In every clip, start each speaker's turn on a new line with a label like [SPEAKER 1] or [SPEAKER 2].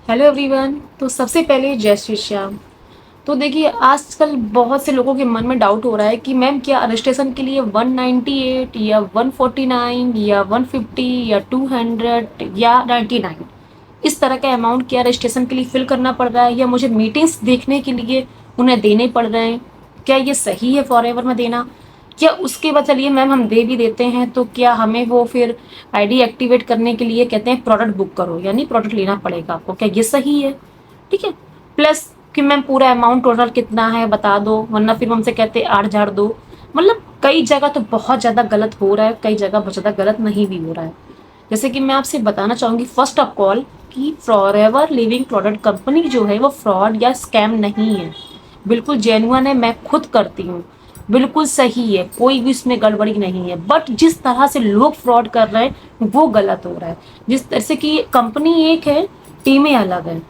[SPEAKER 1] Hello everyone. तो सबसे पहले जय श्री श्याम। तो देखिए, आजकल बहुत से लोगों के मन में डाउट हो रहा है कि मैम क्या रजिस्ट्रेशन के लिए 198 या 149 या 150 या 200 या 99 इस तरह का अमाउंट क्या रजिस्ट्रेशन के लिए फिल करना पड़ रहा है, या मुझे मीटिंग्स देखने के लिए उन्हें देने पड़ रहे हैं? क्या ये सही है फॉरएवर में देना? क्या उसके बाद चलिए मैम हम दे भी देते हैं तो क्या हमें वो फिर आईडी एक्टिवेट करने के लिए कहते हैं प्रोडक्ट बुक करो, यानी प्रोडक्ट लेना पड़ेगा आपको, क्या ये सही है? ठीक है। प्लस कि मैम पूरा अमाउंट टोटल कितना है बता दो, वरना फिर हमसे कहते हैं 8,000 दो। मतलब कई जगह तो बहुत ज़्यादा गलत हो रहा है, कई जगह बहुत ज़्यादा गलत नहीं भी हो रहा है। जैसे कि मैं आपसे बताना चाहूँगी फर्स्ट ऑफ ऑल कि फॉरएवर लिविंग प्रोडक्ट कंपनी जो है वो फ्रॉड या स्कैम नहीं है, बिल्कुल जेन्युइन है। मैं खुद करती हूँ, बिल्कुल सही है, कोई भी इसमें गड़बड़ी नहीं है। बट जिस तरह से लोग फ्रॉड कर रहे हैं वो गलत हो रहा है। जिस तरह से कि कंपनी एक है, टीमें अलग है।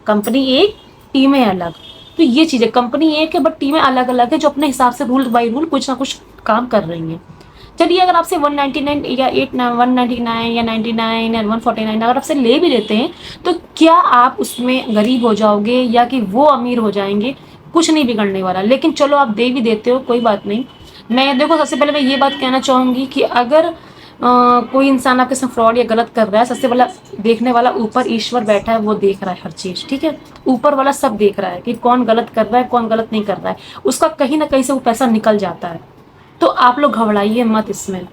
[SPEAKER 1] कंपनी एक, टीमें अलग। तो ये चीज़ है, कंपनी एक है बट टीमें अलग अलग है, जो अपने हिसाब से रूल बाई रूल कुछ ना कुछ काम कर रही हैं। चलिए अगर आपसे 199 या 199 या 99 या 149 अगर आपसे ले भी लेते हैं, तो क्या आप उसमें गरीब हो जाओगे या कि वो अमीर हो जाएंगे? कुछ नहीं बिगड़ने वाला। लेकिन चलो आप दे भी देते हो, कोई बात नहीं। मैं देखो, सबसे पहले मैं ये बात कहना चाहूँगी कि अगर कोई इंसान आपके साथ फ्रॉड या गलत कर रहा है, सबसे पहला देखने वाला ऊपर ईश्वर बैठा है, वो देख रहा है हर चीज़। ठीक है, ऊपर वाला सब देख रहा है कि कौन गलत कर रहा है कौन गलत नहीं कर रहा है। उसका कहीं ना कहीं से वो पैसा निकल जाता है। तो आप लोग घबराइए मत इसमें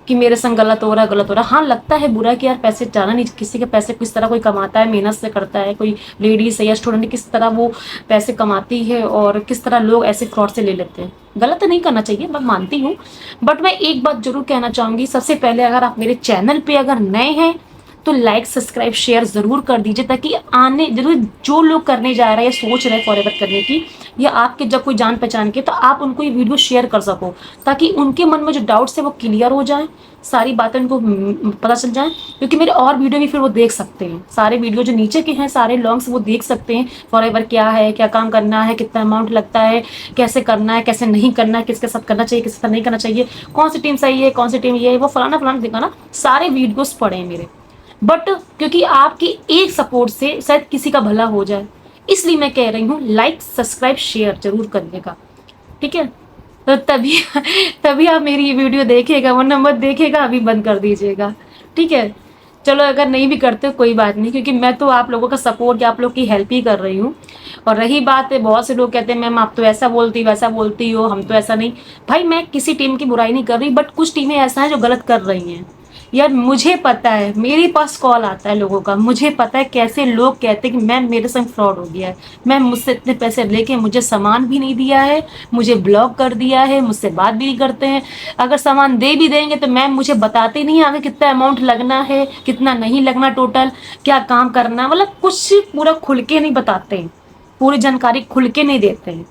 [SPEAKER 1] कि मेरे संग गलत हो रहा है गलत हो रहा है। हाँ, लगता है बुरा कि यार पैसे जाना नहीं, किसी के पैसे किस तरह कोई कमाता है, मेहनत से करता है, कोई लेडीज है या स्टूडेंट किस तरह वो पैसे कमाती है और किस तरह लोग ऐसे फ्रॉड से ले लेते हैं। गलत नहीं करना चाहिए, मैं मानती हूँ। बट मैं एक बात जरूर कहना चाहूंगी, सबसे पहले अगर आप मेरे चैनल पे अगर नए हैं तो लाइक सब्सक्राइब शेयर जरूर कर दीजिए, ताकि आने जरूर जो लोग करने जा रहे हैं या सोच रहे हैं फॉरएवर करने की, या आपके जब कोई जान पहचान के, तो आप उनको ये वीडियो शेयर कर सको, ताकि उनके मन में जो डाउट्स है वो क्लियर हो जाए, सारी बातें उनको पता चल जाए। क्योंकि मेरे और वीडियो भी फिर वो देख सकते हैं, सारे वीडियो जो नीचे के हैं सारे लॉन्ग्स वो देख सकते हैं, फॉरएवर क्या है, क्या काम करना है, कितना अमाउंट लगता है, कैसे करना है कैसे नहीं करना है, किसके साथ करना चाहिए किसके साथ नहीं करना चाहिए, कौन सी टीम सही है कौन सी टीम ये है वो फलाना फलाना दिखाना, सारे वीडियोस पड़े हैं मेरे। बट क्योंकि आपकी एक सपोर्ट से शायद किसी का भला हो जाए, इसलिए मैं कह रही हूँ लाइक सब्सक्राइब शेयर जरूर करिएगा। ठीक है, तो तभी तभी आप मेरी ये वीडियो देखेगा, वरना मत देखेगा, अभी बंद कर दीजिएगा। ठीक है, चलो अगर नहीं भी करते कोई बात नहीं, क्योंकि मैं तो आप लोगों का सपोर्ट या आप लोग की हेल्प ही कर रही हूँ। और रही बात है, बहुत से लोग कहते हैं मैम आप तो ऐसा बोलती वैसा बोलती हो, हम तो ऐसा नहीं। भाई मैं किसी टीम की बुराई नहीं कर रही, बट कुछ टीमें ऐसा है जो गलत कर रही हैं। यार मुझे पता है, मेरे पास कॉल आता है लोगों का, मुझे पता है कैसे लोग कहते हैं कि मैम मेरे संग फ्रॉड हो गया है, मैम मुझसे इतने पैसे लेके मुझे सामान भी नहीं दिया है, मुझे ब्लॉक कर दिया है, मुझसे बात भी नहीं करते हैं। अगर सामान दे भी देंगे तो मैम मुझे बताते नहीं आगे कितना अमाउंट लगना है कितना नहीं लगना, टोटल क्या काम करना, मतलब कुछ पूरा खुल के नहीं बताते हैं, पूरी जानकारी खुल के नहीं देते हैं।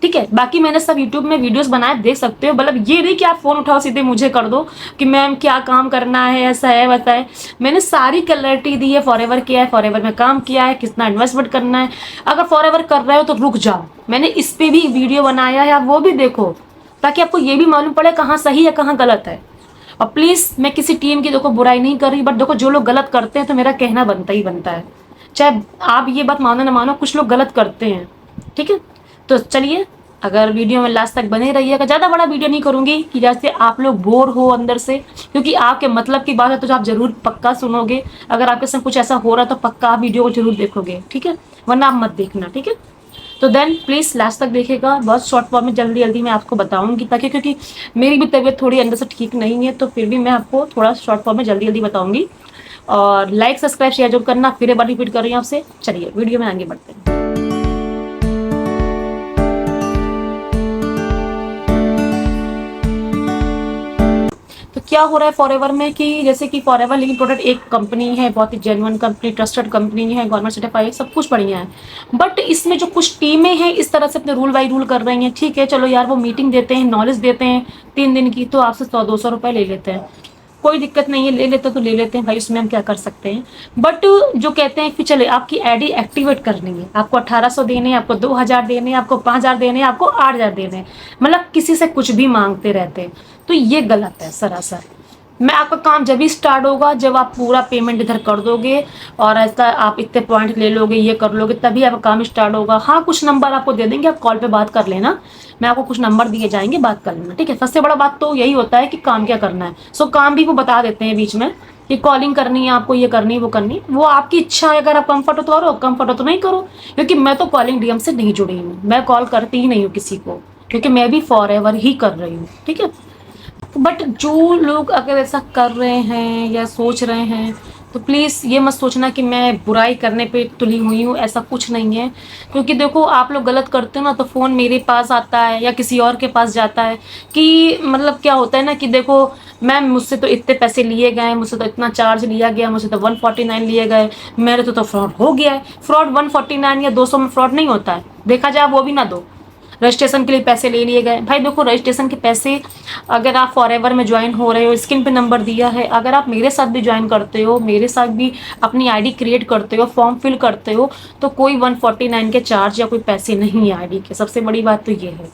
[SPEAKER 1] ठीक है, बाकी मैंने सब यूट्यूब में वीडियोस बनाए, देख सकते हो। मतलब ये नहीं कि आप फोन उठाओ सीधे मुझे कर दो कि मैम क्या काम करना है, ऐसा है वैसा है। मैंने सारी क्लैरिटी दी है, फॉरएवर किया है, फॉरएवर में काम किया है, कितना इन्वेस्टमेंट करना है। अगर फॉरएवर कर रहे हो तो रुक जाओ, मैंने इस पे भी वीडियो बनाया है, आप वो भी देखो, ताकि आपको ये भी मालूम पड़े कहाँ सही है कहाँ गलत है। और प्लीज मैं किसी टीम की देखो बुराई नहीं कर रही, बट देखो जो लोग गलत करते हैं तो मेरा कहना बनता ही बनता है, चाहे आप ये बात मानो ना मानो, कुछ लोग गलत करते हैं। ठीक है, तो चलिए अगर वीडियो में लास्ट तक बने रहिएगा। ज़्यादा बड़ा वीडियो नहीं करूंगी कि जैसे आप लोग बोर हो अंदर से, क्योंकि आपके मतलब की बात है तो आप जरूर पक्का सुनोगे। अगर आपके साथ कुछ ऐसा हो रहा है तो पक्का आप वीडियो को जरूर देखोगे। ठीक है, वरना आप मत देखना। ठीक है, तो देन प्लीज़ लास्ट तक देखिएगा, बहुत शॉर्ट फॉर्म में जल्दी जल्दी मैं आपको बताऊंगी, ताकि क्योंकि मेरी भी तबीयत थोड़ी अंदर से ठीक नहीं है, तो फिर भी मैं आपको थोड़ा शॉर्ट फॉर्म में जल्दी जल्दी बताऊंगी। और लाइक सब्सक्राइब शेयर जरूर करना, फिर एक बार रिपीट कर रही हूँ आपसे। चलिए वीडियो में आगे बढ़ते हैं। तो क्या हो रहा है फॉरएवर में कि जैसे कि फॉरएवर लिविंग प्रोडक्ट एक कंपनी है, बहुत ही जेन्युइन कंपनी, ट्रस्टेड कंपनी है, गवर्नमेंट सर्टिफाइड, सब कुछ बढ़िया है। बट इसमें जो कुछ टीमें हैं इस तरह से अपने रूल बाई रूल कर रही हैं। ठीक है, चलो यार वो मीटिंग देते हैं, नॉलेज देते हैं 3 दिन की, तो आपसे 100-200 रुपये ले लेते हैं। कोई दिक्कत नहीं है, ले लेते तो ले लेते हैं भाई, उसमें हम क्या कर सकते हैं। बट जो कहते हैं कि चले आपकी आईडी एक्टिवेट करनी है, आपको 1800 देने हैं, आपको 2000 देने हैं, आपको 5000 देने हैं, आपको 8000 देने हैं, मतलब किसी से कुछ भी मांगते रहते हैं। तो ये गलत है सरासर। मैं आपका काम जब भी स्टार्ट होगा जब आप पूरा पेमेंट इधर कर दोगे और ऐसा आप इतने पॉइंट ले लोगे, ये कर लोगे, तभी आपका काम स्टार्ट होगा। हाँ, कुछ नंबर आपको दे देंगे, आप कॉल पे बात कर लेना, मैं आपको कुछ नंबर दिए जाएंगे, बात कर लेना, ठीक है। सबसे बड़ा बात तो यही होता है कि काम क्या करना है। सो काम भी वो बता देते हैं बीच में कि कॉलिंग करनी है आपको, ये करनी है, वो करनी है, वो आपकी इच्छा है। अगर आप कंफर्ट हो तो करो, कंफर्ट हो तो नहीं करो। क्योंकि मैं तो कॉलिंग डीएम से नहीं जुड़ी हूँ, मैं कॉल करती ही नहीं हूँ किसी को, क्योंकि मैं भी फॉरएवर ही कर रही हूँ, ठीक है। बट जो लोग अगर ऐसा कर रहे हैं या सोच रहे हैं तो प्लीज़ ये मत सोचना कि मैं बुराई करने पे तुली हुई हूँ, ऐसा कुछ नहीं है। क्योंकि देखो, आप लोग गलत करते हो ना तो फ़ोन मेरे पास आता है या किसी और के पास जाता है कि मतलब क्या होता है ना कि देखो, मैम मुझसे तो इतने पैसे लिए गए, मुझसे तो इतना चार्ज लिया गया, मुझसे तो 149 लिए गए, मेरे तो फ्रॉड हो गया है। फ्रॉड 149 या 200 में फ्रॉड नहीं होता है, देखा जाए वो भी ना दो। रजिस्ट्रेशन के लिए पैसे ले लिए गए, भाई देखो रजिस्ट्रेशन के पैसे, अगर आप फॉरएवर में ज्वाइन हो रहे हो, स्क्रीन पे नंबर दिया है, अगर आप मेरे साथ भी ज्वाइन करते हो, मेरे साथ भी अपनी आईडी क्रिएट करते हो, फॉर्म फिल करते हो, तो कोई 149 के चार्ज या कोई पैसे नहीं है आईडी के। सबसे बड़ी बात तो ये है,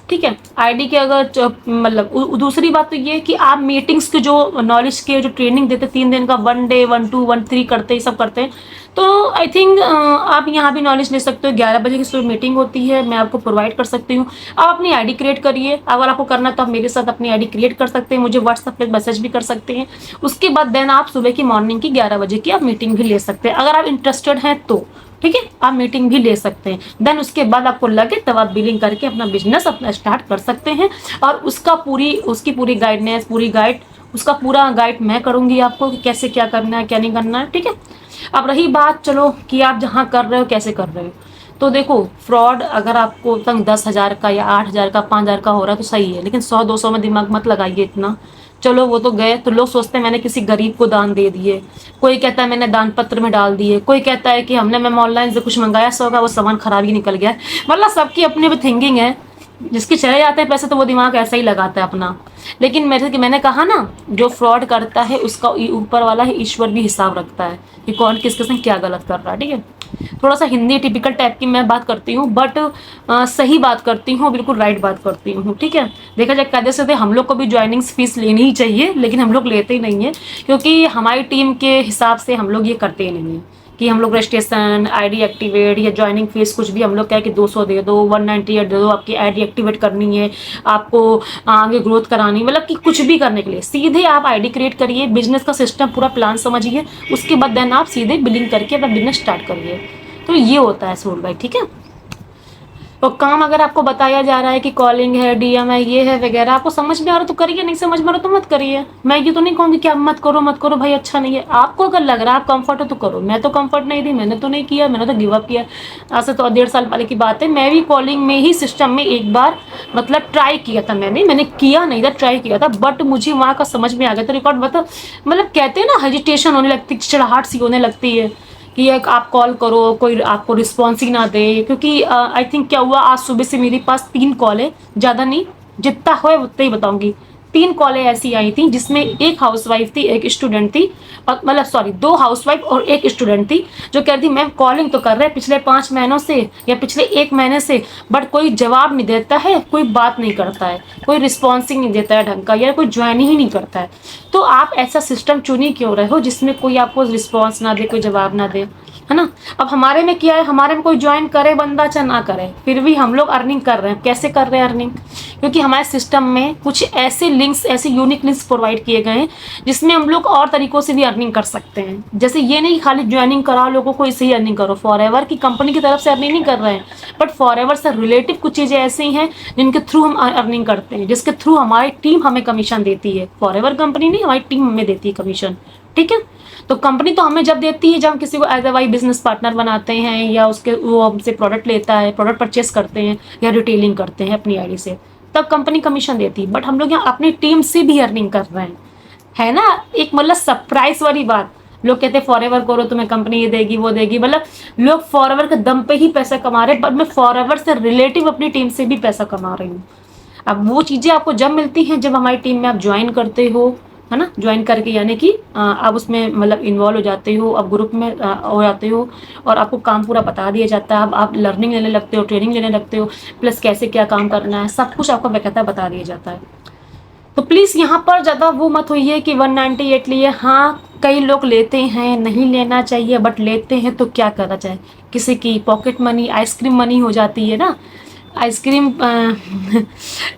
[SPEAKER 1] ठीक है। आईडी के अगर मतलब दूसरी बात तो ये कि आप मीटिंग्स के जो नॉलेज के जो ट्रेनिंग देते 3 दिन का, 1 डे 1 2 1 3 करते हैं, सब करते हैं, तो आई थिंक आप यहाँ भी नॉलेज ले सकते हो। 11 बजे की सुबह मीटिंग होती है, मैं आपको प्रोवाइड कर सकती हूँ। आप अपनी आईडी क्रिएट करिए, अगर आपको करना तो आप मेरे साथ अपनी आईडी क्रिएट कर सकते हैं, मुझे व्हाट्सएप पे मैसेज भी कर सकते हैं। उसके बाद देन आप सुबह की मॉर्निंग की 11 बजे की आप मीटिंग भी ले सकते हैं, अगर आप इंटरेस्टेड हैं तो, ठीक है। आप मीटिंग भी ले सकते हैं, देन उसके बाद आपको लगे तब आप बिलिंग करके अपना बिजनेस अपना स्टार्ट कर सकते हैं। और उसकी पूरी गाइडनेस, पूरी गाइड, उसका पूरा गाइड मैं करूंगी आपको कि कैसे क्या करना है, क्या नहीं करना है, ठीक है। अब रही बात, चलो कि आप जहाँ कर रहे हो कैसे कर रहे हो, तो देखो फ्रॉड अगर आपको तंग 10,000 का या 8,000 का 5,000 का हो रहा है तो सही है, लेकिन 100 200 में दिमाग मत लगाइए इतना। चलो वो तो गए, तो लोग सोचते हैं मैंने किसी गरीब को दान दे दिए, कोई कहता है मैंने दान पत्र में डाल दिए, कोई कहता है कि हमने मैम ऑनलाइन से कुछ मंगाया 100 का, वो सामान खराब ही निकल गया। मतलब सबकी अपनी अपनी थिंकिंग है, जिसके चले जाते हैं पैसे तो वो दिमाग ऐसा ही लगाता है अपना। लेकिन मैंने कहा ना, जो फ्रॉड करता है उसका ऊपर वाला ही ईश्वर भी हिसाब रखता है कि कौन किसके संग क्या गलत कर रहा है, ठीक है। थोड़ा सा हिंदी टिपिकल टाइप की मैं बात करती हूँ, बट सही बात करती हूँ, बिल्कुल राइट बात करती हूँ, ठीक है। देखा जाए कायदे से हम लोग को भी ज्वाइनिंग फीस लेनी ही चाहिए, लेकिन हम लोग लेते ही नहीं है, क्योंकि हमारी टीम के हिसाब से हम लोग ये करते ही नहीं है कि हम लोग रजिस्ट्रेशन, आईडी एक्टिवेट या ज्वाइनिंग फीस कुछ भी हम लोग कहे कि 200 दे दो, 198 दे दो, आपकी आईडी एक्टिवेट करनी है, आपको आगे ग्रोथ करानी, मतलब कि कुछ भी करने के लिए सीधे आप आईडी क्रिएट करिए, बिजनेस का सिस्टम पूरा प्लान समझिए, उसके बाद देन आप सीधे बिलिंग करके अपना बिजनेस स्टार्ट करिए। तो ये होता है सोल भाई, ठीक है। तो काम अगर आपको बताया जा रहा है कि कॉलिंग है, डीएम है, ये है वगैरह, आपको समझ में आ रहा तो करिए, नहीं समझ में आ रहा तो मत करिए। मैं ये तो नहीं कहूँगी कि आप मत करो मत करो भाई, अच्छा नहीं है। आपको अगर लग रहा है आप कंफर्ट हो तो करो, मैं तो कंफर्ट नहीं थी, मैंने तो नहीं किया, मैंने तो गिव अप किया। आज से तो 1.5 साल पहले की बात है, मैं भी कॉलिंग में ही सिस्टम में एक बार मतलब ट्राई किया था, मैंने किया नहीं था, ट्राई किया था, बट मुझे वहाँ का समझ में आ गया था रिकॉर्ड, मतलब कहते हैं ना हेजिटेशन होने लगती, चिड़ाहट सी होने लगती है कि एक आप कॉल करो कोई आपको रिस्पॉन्स ही ना दे। क्योंकि आई थिंक क्या हुआ, आज सुबह से मेरे पास 3 कॉल है, ज़्यादा नहीं, जितना हो उतना ही बताऊंगी। 3 कॉलें ऐसी आई थी जिसमें एक हाउसवाइफ थी, एक स्टूडेंट थी, और मतलब सॉरी 2 हाउसवाइफ और एक स्टूडेंट थी, जो कह रही थी मैम कॉलिंग तो कर रहे हैं पिछले 5 महीनों से या पिछले 1 महीने से, बट कोई जवाब नहीं देता है, कोई बात नहीं करता है, कोई रिस्पॉन्स ही नहीं देता है ढंग का, या कोई ज्वाइन ही नहीं करता है। तो आप ऐसा सिस्टम चुन ही क्यों रहे हो जिसमें कोई आपको रिस्पॉन्स ना दे, कोई जवाब ना दे, है ना। अब हमारे में क्या है, हमारे में कोई ज्वाइन करे बंदा चाहे ना करे, फिर भी हम लोग अर्निंग कर रहे हैं। कैसे कर रहे हैं अर्निंग, क्योंकि हमारे सिस्टम में कुछ ऐसे लिंक्स, ऐसे यूनिक लिंक्स प्रोवाइड किए गए हैं जिसमें हम लोग और तरीकों से भी अर्निंग कर सकते हैं। जैसे ये नहीं खाली ज्वाइनिंग कराओ लोगों को, इसे ही अर्निंग करो, फॉरएवर की कंपनी की तरफ से अर्निंग नहीं कर रहे हैं, बट फॉरएवर से रिलेटिव कुछ चीज़ें ऐसी हैं जिनके थ्रू हम अर्निंग करते हैं, जिसके थ्रू हमारी टीम हमें कमीशन देती है। फॉरएवर कंपनी नहीं, हमारी टीम हमें देती है कमीशन, ठीक है। तो कंपनी तो हमें जब देती है जब हम किसी को एज ए वाई बिजनेस पार्टनर बनाते हैं, या उसके वो हमसे प्रोडक्ट लेता है, प्रोडक्ट परचेस करते हैं या रिटेलिंग करते हैं अपनी आईडी से, तब कंपनी कमीशन देती है। बट हम लोग यहाँ अपनी टीम से भी अर्निंग कर रहे हैं, है ना। एक मतलब सरप्राइज वाली बात, लोग कहते हैं फॉरएवर करो तुम्हें कंपनी ये देगी वो देगी, मतलब लोग फॉरएवर के दम पे ही पैसा कमा रहे हैं, बट मैं फॉरएवर से रिलेटिव अपनी टीम से भी पैसा कमा रही हूँ। अब वो चीज़ें आपको जब मिलती हैं जब हमारी टीम में आप ज्वाइन करते हो, है ना। ज्वाइन करके यानी कि आप उसमें मतलब इन्वॉल्व हो जाते हो, आप ग्रुप में हो जाते हो, और आपको काम पूरा बता दिया जाता है, आप लर्निंग लेने लगते हो, ट्रेनिंग लेने लगते हो, प्लस कैसे क्या काम करना है, सब कुछ आपको बकायदा बता दिया जाता है। तो प्लीज़ यहाँ पर ज़्यादा वो मत होइए कि 198 लिए। हाँ, कई लोग लेते हैं, नहीं लेना चाहिए बट लेते हैं तो क्या करा जाए। किसी की पॉकेट मनी, आइसक्रीम मनी हो जाती है ना। आइसक्रीम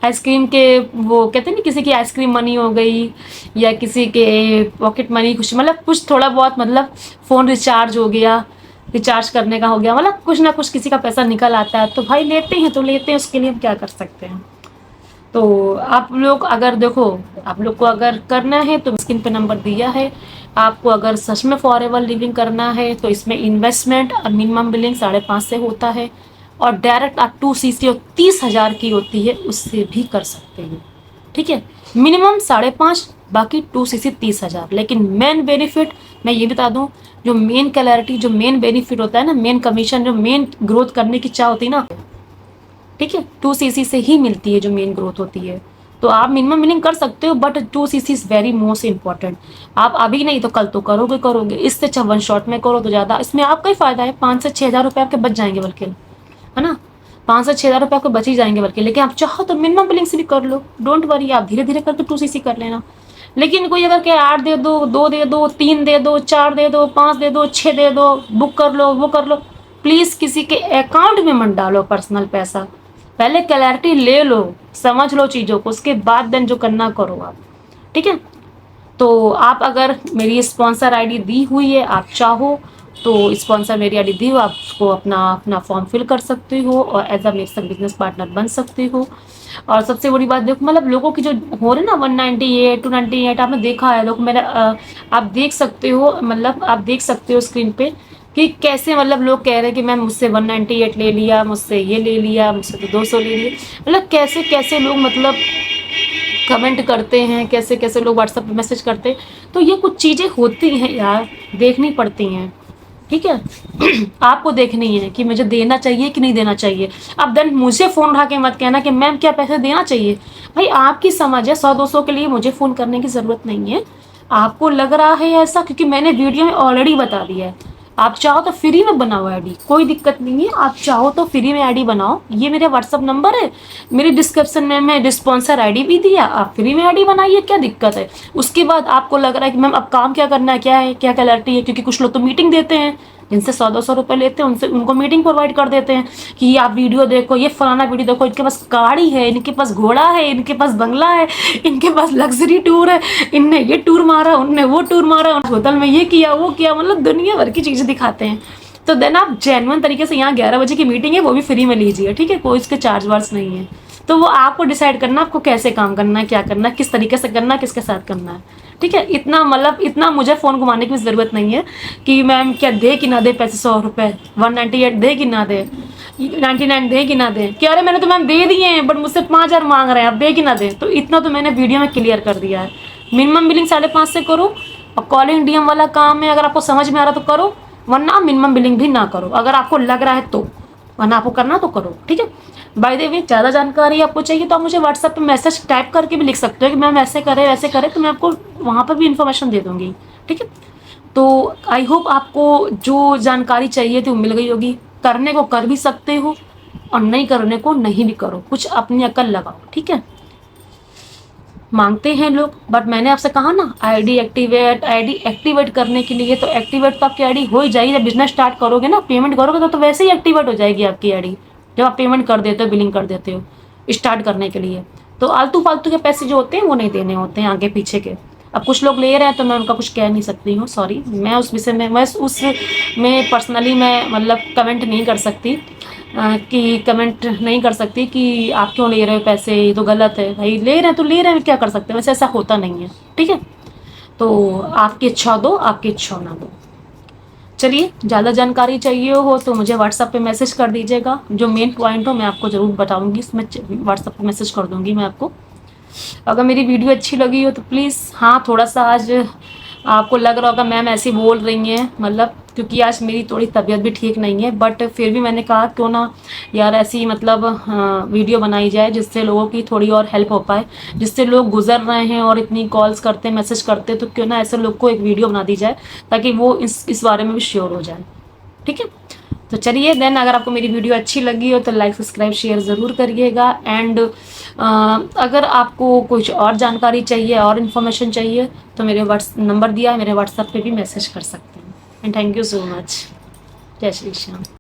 [SPEAKER 1] आइसक्रीम के वो कहते हैं ना, किसी की आइसक्रीम मनी हो गई या किसी के पॉकेट मनी, कुछ मतलब कुछ थोड़ा बहुत, मतलब फ़ोन रिचार्ज हो गया, रिचार्ज करने का हो गया, मतलब कुछ ना कुछ किसी का पैसा निकल आता है तो भाई लेते हैं तो लेते हैं, उसके लिए हम क्या कर सकते हैं। तो आप लोग अगर देखो, आप लोग को अगर करना है तो स्क्रीन पे नंबर दिया है। आपको अगर सच में फॉरएवर लिविंग करना है तो इसमें इन्वेस्टमेंट और मिनिमम बिलिंग 5.5 से होता है, और डायरेक्ट आप 2 सीसी और 30,000 की होती है, उससे भी कर सकते हैं। ठीक है, मिनिमम 5.5, बाकी 2 सीसी 30,000। लेकिन मेन बेनिफिट मैं ये बता दूं, जो मेन क्लैरिटी, जो मेन बेनिफिट होता है ना, मेन कमीशन, जो मेन ग्रोथ करने की चाह होती है ना, ठीक है, 2 सीसी से ही मिलती है जो मेन ग्रोथ होती है। तो आप मिनिमम बिलिंग कर सकते हो but 2 CC is very most important. आप अभी नहीं तो कल तो करोगे करोगे, इससे अच्छा 1 शॉट में करो तो ज़्यादा, इसमें आपका ही फायदा है। 5 से 6 हज़ार रुपये आपके बच जाएंगे, बल्कि है ना, 5 से 6 हज़ार रुपये आपको बच ही जाएंगे बल्कि। लेकिन आप चाहो तो मिनिमम बिलिंग से भी कर लो, डोंट वरी, आप धीरे धीरे करके 2 सीसी कर लेना। लेकिन कोई अगर क्या 8 दे दो, 2 दे दो, 3 दे दो, 4 दे दो, 5 दे दो, 6 दे दो, बुक कर लो, वो कर लो, प्लीज़ किसी के अकाउंट में मत डालो पर्सनल पैसा। पहले क्लैरिटी ले लो, समझ लो चीज़ों को, उसके बाद देन जो करना करो आप। ठीक है, तो आप अगर मेरी स्पॉन्सर आईडी दी हुई है, आप चाहो तो स्पॉन्सर मेरी आईडी दी हो, आपको अपना अपना फॉर्म फिल कर सकते हो और एज अ मेरे संग बिजनेस पार्टनर बन सकते हो। और सबसे बड़ी बात देखो, मतलब लोगों की जो हो रहे ना 198 298, आपने देखा है लोग मेरा आप देख सकते हो, मतलब आप देख सकते हो स्क्रीन पे कि कैसे, मतलब लोग कह रहे हैं कि मैम मुझसे 198 ले लिया, मुझसे ये ले लिया, मुझसे तो 200 ले लिया। मतलब कैसे कैसे लोग मतलब कमेंट करते हैं, कैसे कैसे लोग व्हाट्सएप पे मैसेज करते हैं। तो ये कुछ चीज़ें होती हैं यार, देखनी पड़ती हैं। ठीक है आपको देखनी है कि मुझे देना चाहिए कि नहीं देना चाहिए। अब देन मुझे फ़ोन उठा के मत कहना कि मैम क्या पैसे देना चाहिए। भाई आपकी समझ है, 100-200 के लिए मुझे फ़ोन करने की ज़रूरत नहीं है। आपको लग रहा है ऐसा, क्योंकि मैंने वीडियो में ऑलरेडी बता दिया है। आप चाहो तो फ्री में बनाओ आईडी, कोई दिक्कत नहीं है। आप चाहो तो फ्री में आईडी बनाओ, ये मेरे व्हाट्सअप नंबर है, मेरी डिस्क्रिप्शन में मैं स्पॉन्सर आईडी भी दिया, आप फ्री में आईडी बनाइए, क्या दिक्कत है। उसके बाद आपको लग रहा है कि मैम अब काम क्या करना है, क्या है, क्या क्लैरिटी है, क्योंकि कुछ लोग तो मीटिंग देते हैं, जिनसे 100-200 रुपये लेते हैं, उनसे उनको मीटिंग प्रोवाइड कर देते हैं कि ये आप वीडियो देखो, ये फलाना वीडियो देखो, इनके पास गाड़ी है, इनके पास घोड़ा है, इनके पास बंगला है, इनके पास लग्जरी टूर है, इनने ये टूर मारा, उनने वो टूर मारा, होटल में ये किया वो किया, मतलब दुनिया भर की चीज़ें दिखाते हैं। तो देन आप जेन्युइन तरीके से, यहाँ 11 बजे की मीटिंग है, वो भी फ्री में लीजिए। ठीक है, कोई इसके चार्ज वार्ज नहीं है। तो वो आपको डिसाइड करना, आपको कैसे काम करना है, क्या करना है, किस तरीके से करना है, किसके साथ करना है। ठीक है, इतना मतलब इतना मुझे फ़ोन घुमाने की भी ज़रूरत नहीं है कि मैम क्या दे कि ना दे पैसे, 100 रुपये 198 दे कि ना दे, 99 दे कि ना दे, कि अरे मैंने तो मैम दे दिए हैं बट मुझसे 5,000 मांग रहे हैं, आप दे कि ना दे। तो इतना तो मैंने वीडियो में क्लियर कर दिया है। मिनिमम बिलिंग 5.5 से करो, और कॉलिंग डीएम वाला काम है, अगर आपको समझ में आ रहा तो करो, वरना मिनिमम बिलिंग भी ना करो अगर आपको लग रहा है तो, वरना आपको करना तो करो। ठीक है, बाय द वे ज़्यादा जानकारी आपको चाहिए तो आप मुझे व्हाट्सएप पे मैसेज टाइप करके भी लिख सकते हो कि मैम ऐसे करें वैसे करें, तो मैं आपको वहाँ पर भी इन्फॉर्मेशन दे दूँगी। ठीक है, तो आई होप आपको जो जानकारी चाहिए थी वो मिल गई होगी। करने को कर भी सकते हो और नहीं करने को नहीं भी करो, कुछ अपनी अकल लगाओ। ठीक है, मांगते हैं लोग, बट मैंने आपसे कहा ना, आईडी एक्टिवेट करने के लिए, तो एक्टिवेट तो आपकी आईडी हो ही जाएगी जब बिजनेस स्टार्ट करोगे ना, पेमेंट करोगे तो वैसे ही एक्टिवेट हो जाएगी आपकी आईडी, जब आप पेमेंट कर देते हो, बिलिंग कर देते हो स्टार्ट करने के लिए। तो आलतू फालतू के पैसे जो होते हैं वो नहीं देने होते हैं आगे पीछे के। अब कुछ लोग ले रहे हैं तो मैं उनका कुछ कह नहीं सकती हूँ, सॉरी, मैं उस विषय में, मैं उस में पर्सनली मैं मतलब कमेंट नहीं कर सकती, कि कमेंट नहीं कर सकती कि आप क्यों ले रहे हो पैसे, ये तो गलत है। भाई ले रहे हैं तो ले रहे हैं, क्या कर सकते हैं, वैसे ऐसा होता नहीं है। ठीक है, तो आपकी इच्छा दो, आपकी इच्छा ना दो। चलिए, ज़्यादा जानकारी चाहिए हो तो मुझे व्हाट्सएप पे मैसेज कर दीजिएगा, जो मेन पॉइंट हो मैं आपको ज़रूर बताऊंगी, इसमें व्हाट्सएप पे मैसेज कर दूंगी मैं आपको। अगर मेरी वीडियो अच्छी लगी हो तो प्लीज़, हाँ थोड़ा सा आज आपको लग रहा होगा मैम ऐसी बोल रही हैं, मतलब क्योंकि आज मेरी थोड़ी तबीयत भी ठीक नहीं है, बट फिर भी मैंने कहा क्यों ना यार ऐसी मतलब वीडियो बनाई जाए जिससे लोगों की थोड़ी और हेल्प हो पाए, जिससे लोग गुजर रहे हैं और इतनी कॉल्स करते मैसेज करते, तो क्यों ना ऐसे लोग को एक वीडियो बना दी जाए ताकि वो इस बारे में भी श्योर हो जाए। ठीक है, तो चलिए देन, अगर आपको मेरी वीडियो अच्छी लगी हो तो लाइक सब्सक्राइब शेयर ज़रूर करिएगा। एंड अगर आपको कुछ और जानकारी चाहिए और इन्फॉर्मेशन चाहिए तो मेरे नंबर दिया है, मेरे व्हाट्सएप पे भी मैसेज कर सकते हैं। And thank you so much. जय श्री श्याम।